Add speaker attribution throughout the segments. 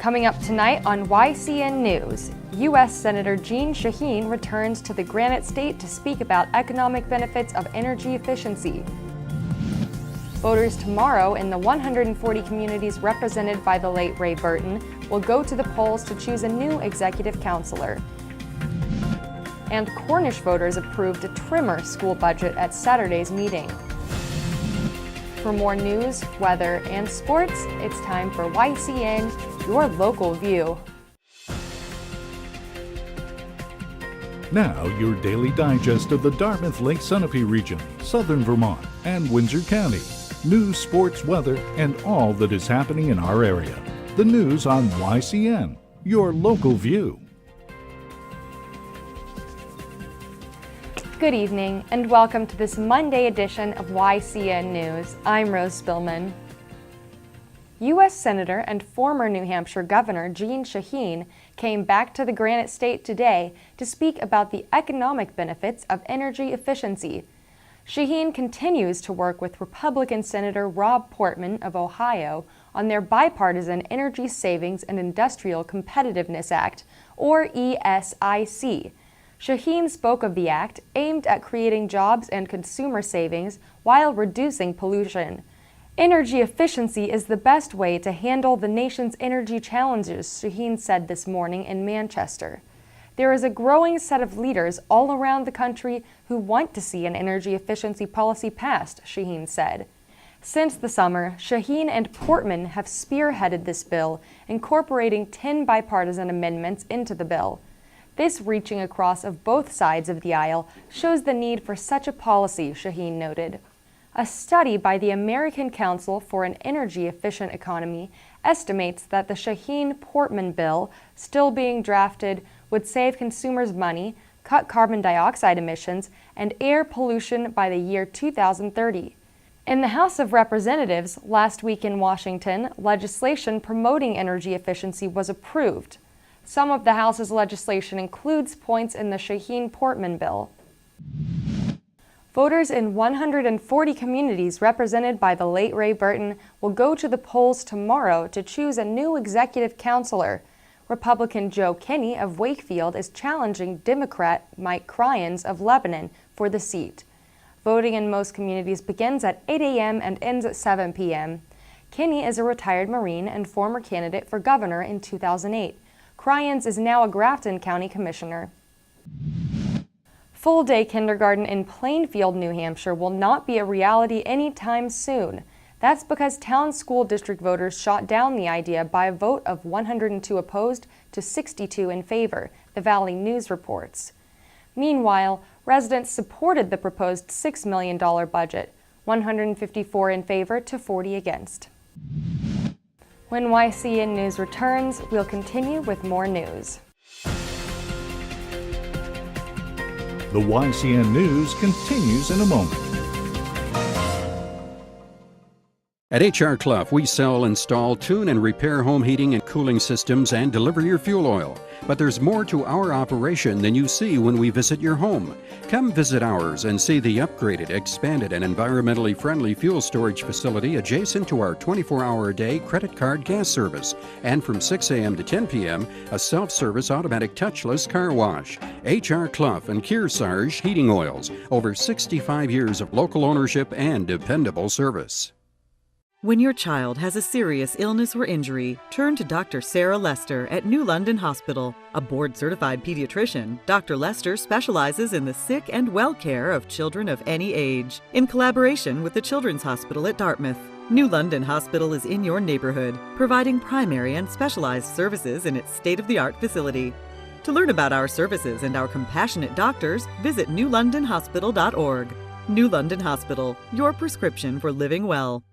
Speaker 1: Coming up tonight on YCN News, U.S. Senator Jeanne Shaheen returns to the Granite State to speak about economic benefits of energy efficiency. Voters tomorrow in the 140 communities represented by the late Ray Burton will go to the polls to choose a new executive counselor. And Cornish voters approved a trimmer school budget at Saturday's meeting. For more news, weather, and sports, it's time for YCN, your local view.
Speaker 2: Now, your daily digest of the Dartmouth Lake Sunapee region, southern Vermont, and Windsor County. News, sports, weather, and all that is happening in our area. The news on YCN, your local view.
Speaker 1: Good evening, and welcome to this Monday edition of YCN News. I'm Rose Spillman. U.S. Senator and former New Hampshire Governor Jeanne Shaheen came back to the Granite State today to speak about the economic benefits of energy efficiency. Shaheen continues to work with Republican Senator Rob Portman of Ohio on their bipartisan Energy Savings and Industrial Competitiveness Act, or ESIC. Shaheen spoke of the act aimed at creating jobs and consumer savings while reducing pollution. Energy efficiency is the best way to handle the nation's energy challenges, Shaheen said this morning in Manchester. There is a growing set of leaders all around the country who want to see an energy efficiency policy passed, Shaheen said. Since the summer, Shaheen and Portman have spearheaded this bill, incorporating 10 bipartisan amendments into the bill. This reaching across of both sides of the aisle shows the need for such a policy, Shaheen noted. A study by the American Council for an Energy Efficient Economy estimates that the Shaheen-Portman bill, still being drafted, would save consumers money, cut carbon dioxide emissions, and air pollution by the year 2030. In the House of Representatives, last week in Washington, legislation promoting energy efficiency was approved. Some of the House's legislation includes points in the Shaheen-Portman bill. Voters in 140 communities represented by the late Ray Burton will go to the polls tomorrow to choose a new executive counselor. Republican Joe Kinney of Wakefield is challenging Democrat Mike Cryans of Lebanon for the seat. Voting in most communities begins at 8 a.m. and ends at 7 p.m. Kinney is a retired Marine and former candidate for governor in 2008. Cryans is now a Grafton County Commissioner. Full-day kindergarten in Plainfield, New Hampshire will not be a reality anytime soon. That's because town school district voters shot down the idea by a vote of 102 opposed to 62 in favor, the Valley News reports. Meanwhile, residents supported the proposed $6 million budget, 154 in favor to 40 against. When YCN News returns, we'll continue with more news.
Speaker 2: The YCN News continues in a moment.
Speaker 3: At H.R. Clough, we sell, install, tune, and repair home heating and cooling systems and deliver your fuel oil. But there's more to our operation than you see when we visit your home. Come visit ours and see the upgraded, expanded, and environmentally friendly fuel storage facility adjacent to our 24-hour-a-day credit card gas service. And from 6 a.m. to 10 p.m., a self-service automatic touchless car wash. H.R. Clough and Kearsarge Heating Oils. Over 65 years of local ownership and dependable service.
Speaker 4: When your child has a serious illness or injury, turn to Dr. Sarah Lester at New London Hospital. A board-certified pediatrician, Dr. Lester specializes in the sick and well care of children of any age, in collaboration with the Children's Hospital at Dartmouth. New London Hospital is in your neighborhood, providing primary and specialized services in its state-of-the-art facility. To learn about our services and our compassionate doctors, visit newlondonhospital.org. New London Hospital, your prescription for living well.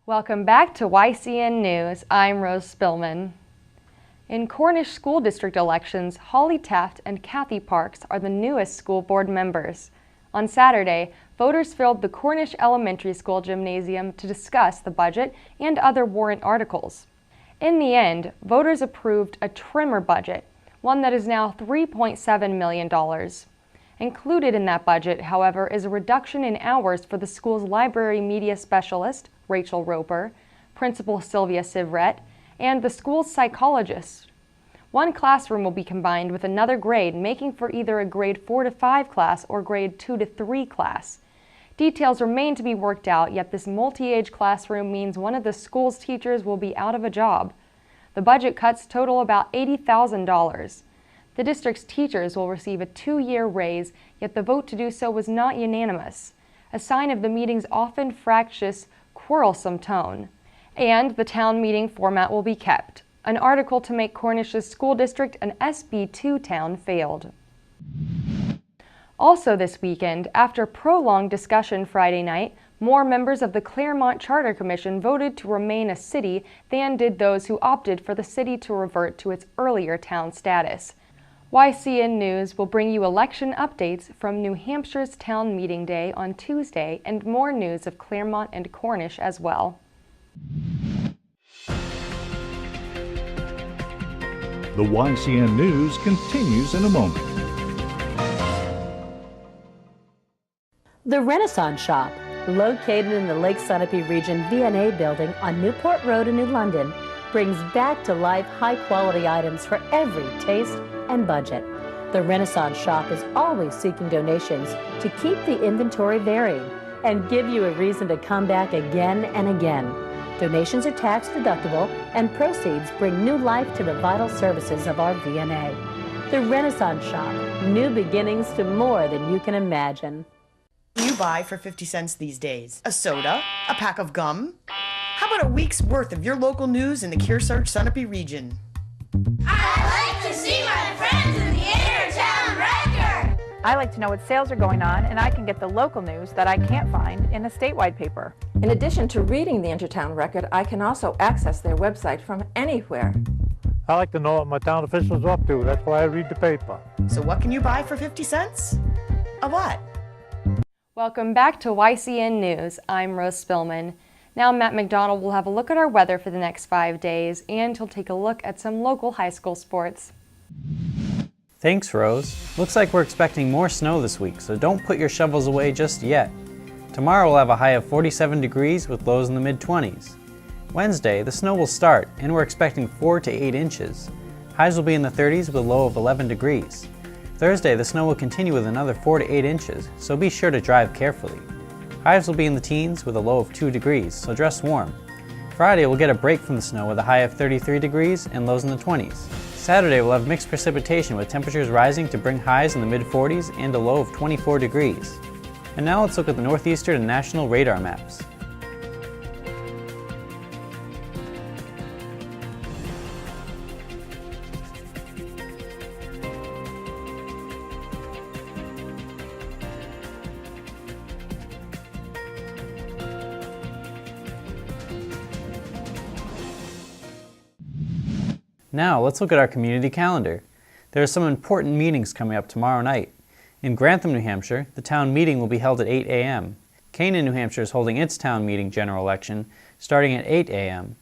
Speaker 1: Welcome back to YCN News. I'm Rose Spillman. In Cornish school district elections, Holly Taft and Kathy Parks are the newest school board members. On Saturday, voters filled the Cornish Elementary School gymnasium to discuss the budget and other warrant articles. In the end, voters approved a trimmer budget, one that is now $3.7 million. Included in that budget, however, is a reduction in hours for the school's library media specialist, Rachel Roper, Principal Sylvia Sivret, and the school's psychologist. One classroom will be combined with another grade, making for either a grade 4 to 5 class or grade 2 to 3 class. Details remain to be worked out, yet this multi-age classroom means one of the school's teachers will be out of a job. The budget cuts total about $80,000. The district's teachers will receive a 2-year raise, yet the vote to do so was not unanimous, a sign of the meeting's often fractious, quarrelsome tone. And the town meeting format will be kept. An article to make Cornish's school district an SB2 town failed. Also this weekend, after prolonged discussion Friday night, more members of the Claremont Charter Commission voted to remain a city than did those who opted for the city to revert to its earlier town status. YCN News will bring you election updates from New Hampshire's town meeting day on Tuesday and more news of Claremont and Cornish as well.
Speaker 2: The YCN News continues in a moment.
Speaker 5: The Renaissance Shop, located in the Lake Sunapee Region V&A building on Newport Road in New London, brings back to life high-quality items for every taste and budget. The Renaissance Shop is always seeking donations to keep the inventory varied and give you a reason to come back again and again. Donations are tax deductible and proceeds bring new life to the vital services of our V&A. The Renaissance Shop, new beginnings to more than you can imagine.
Speaker 6: You buy for 50 cents these days? A soda? A pack of gum? How about a week's worth of your local news in the Kearsarge Sunapee region?
Speaker 7: I like to see my friends in the Intertown Record.
Speaker 8: I like to know what sales are going on, and I can get the local news that I can't find in a statewide paper.
Speaker 9: In addition to reading the Intertown Record, I can also access their website from anywhere.
Speaker 10: I like to know what my town officials are up to. That's why I read the paper.
Speaker 6: So what can you buy for 50 cents? A what?
Speaker 1: Welcome back to YCN News. I'm Rose Spillman. Now Matt McDonald will have a look at our weather for the next 5 days, and he'll take a look at some local high school sports.
Speaker 11: Thanks, Rose. Looks like we're expecting more snow this week, so don't put your shovels away just yet. Tomorrow we'll have a high of 47 degrees with lows in the mid-20s. Wednesday, the snow will start, and we're expecting 4 to 8 inches. Highs will be in the 30s with a low of 11 degrees. Thursday, the snow will continue with another 4 to 8 inches, so be sure to drive carefully. Highs will be in the teens with a low of 2 degrees, so dress warm. Friday, we'll get a break from the snow with a high of 33 degrees and lows in the 20s. Saturday, we'll have mixed precipitation with temperatures rising to bring highs in the mid-40s and a low of 24 degrees. And now let's look at the northeastern and national radar maps. Now, let's look at our community calendar. There are some important meetings coming up tomorrow night. In Grantham, New Hampshire, the town meeting will be held at 8 a.m. Canaan, New Hampshire is holding its town meeting general election starting at 8 a.m.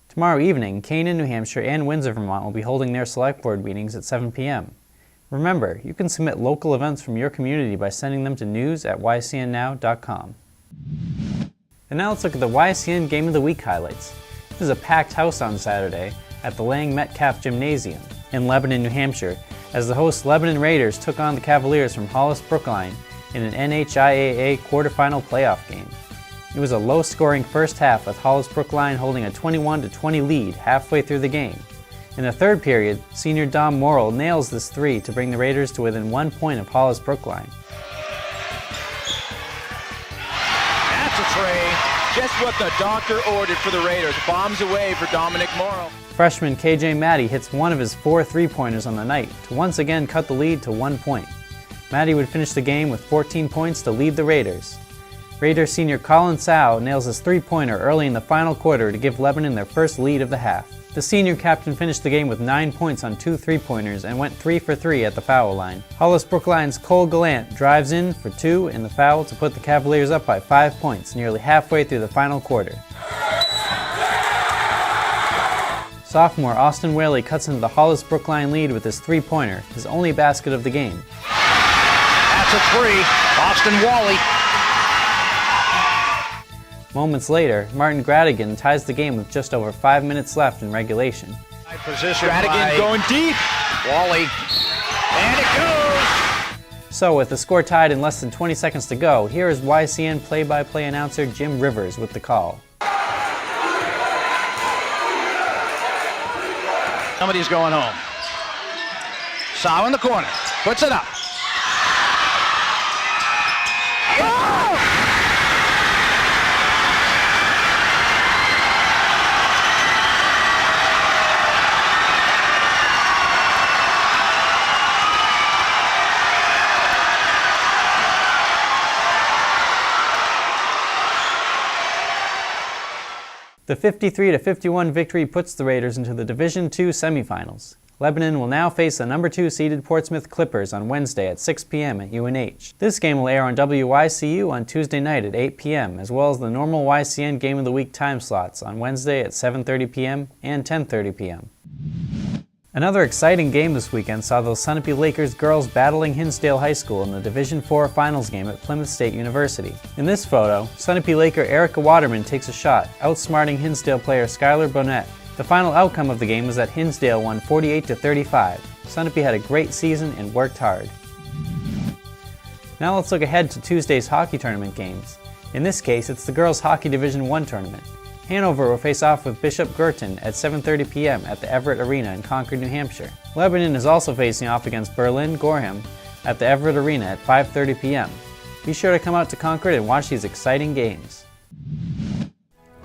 Speaker 11: Tomorrow evening, Canaan, New Hampshire and Windsor, Vermont will be holding their select board meetings at 7 p.m. Remember, you can submit local events from your community by sending them to news@ycnnow.com. And now let's look at the YCN Game of the Week highlights. This is a packed house on Saturday at the Lang Metcalf Gymnasium in Lebanon, New Hampshire, as the host Lebanon Raiders took on the Cavaliers from Hollis Brookline in an NHIAA quarterfinal playoff game. It was a low-scoring first half with Hollis Brookline holding a 21-20 lead halfway through the game. In the third period, senior Dom Morrill nails this three to bring the Raiders to within 1 point of Hollis Brookline.
Speaker 12: That's a tray, just what the doctor ordered for the Raiders. Bombs away for Dominic Morrill.
Speaker 11: Freshman KJ Maddie hits one of his 4 three-pointers on the night to once again cut the lead to 1 point. Maddie would finish the game with 14 points to lead the Raiders. Raiders senior Colin Sow nails his three-pointer early in the final quarter to give Lebanon their first lead of the half. The senior captain finished the game with 9 points on 2 three-pointers and went 3 for 3 at the foul line. Hollis Brookline's Cole Gallant drives in for 2 in the foul to put the Cavaliers up by 5 points nearly halfway through the final quarter. Sophomore Austin Whaley cuts into the Hollis Brookline lead with his three-pointer, his only basket of the game.
Speaker 12: That's a three, Austin Whaley.
Speaker 11: Moments later, Martin Gradigan ties the game with just over 5 minutes left in regulation.
Speaker 12: Position Gradigan going deep. Wally. And it goes!
Speaker 11: So with the score tied in less than 20 seconds to go, here is YCN play-by-play announcer Jim Rivers with the call.
Speaker 12: Somebody's going home. Saw in the corner. Puts it up. Oh!
Speaker 11: The 53-51 victory puts the Raiders into the Division II semifinals. Lebanon will now face the number 2 seeded Portsmouth Clippers on Wednesday at 6 p.m. at UNH. This game will air on WYCU on Tuesday night at 8 p.m., as well as the normal YCN Game of the Week time slots on Wednesday at 7:30 p.m. and 10:30 p.m. Another exciting game this weekend saw the Sunapee Lakers girls battling Hinsdale High School in the Division IV finals game at Plymouth State University. In this photo, Sunapee Laker Erica Waterman takes a shot, outsmarting Hinsdale player Skylar Bonnet. The final outcome of the game was that Hinsdale won 48-35. Sunapee had a great season and worked hard. Now let's look ahead to Tuesday's hockey tournament games. In this case, it's the Girls Hockey Division I tournament. Hanover will face off with Bishop Girton at 7:30 p.m. at the Everett Arena in Concord, New Hampshire. Lebanon is also facing off against Berlin Gorham at the Everett Arena at 5:30 p.m. Be sure to come out to Concord and watch these exciting games.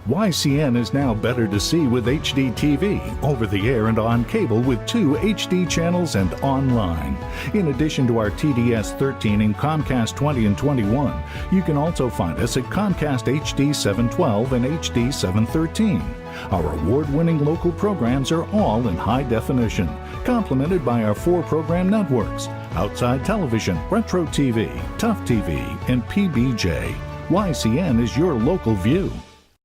Speaker 2: YCN is now better to see with HD TV, over the air and on cable with 2 HD channels and online. In addition to our TDS 13 and Comcast 20 and 21, you can also find us at Comcast HD 712 and HD 713. Our award-winning local programs are all in high definition, complemented by our 4 program networks: Outside Television, Retro TV, Tough TV, and PBJ. YCN is your local view.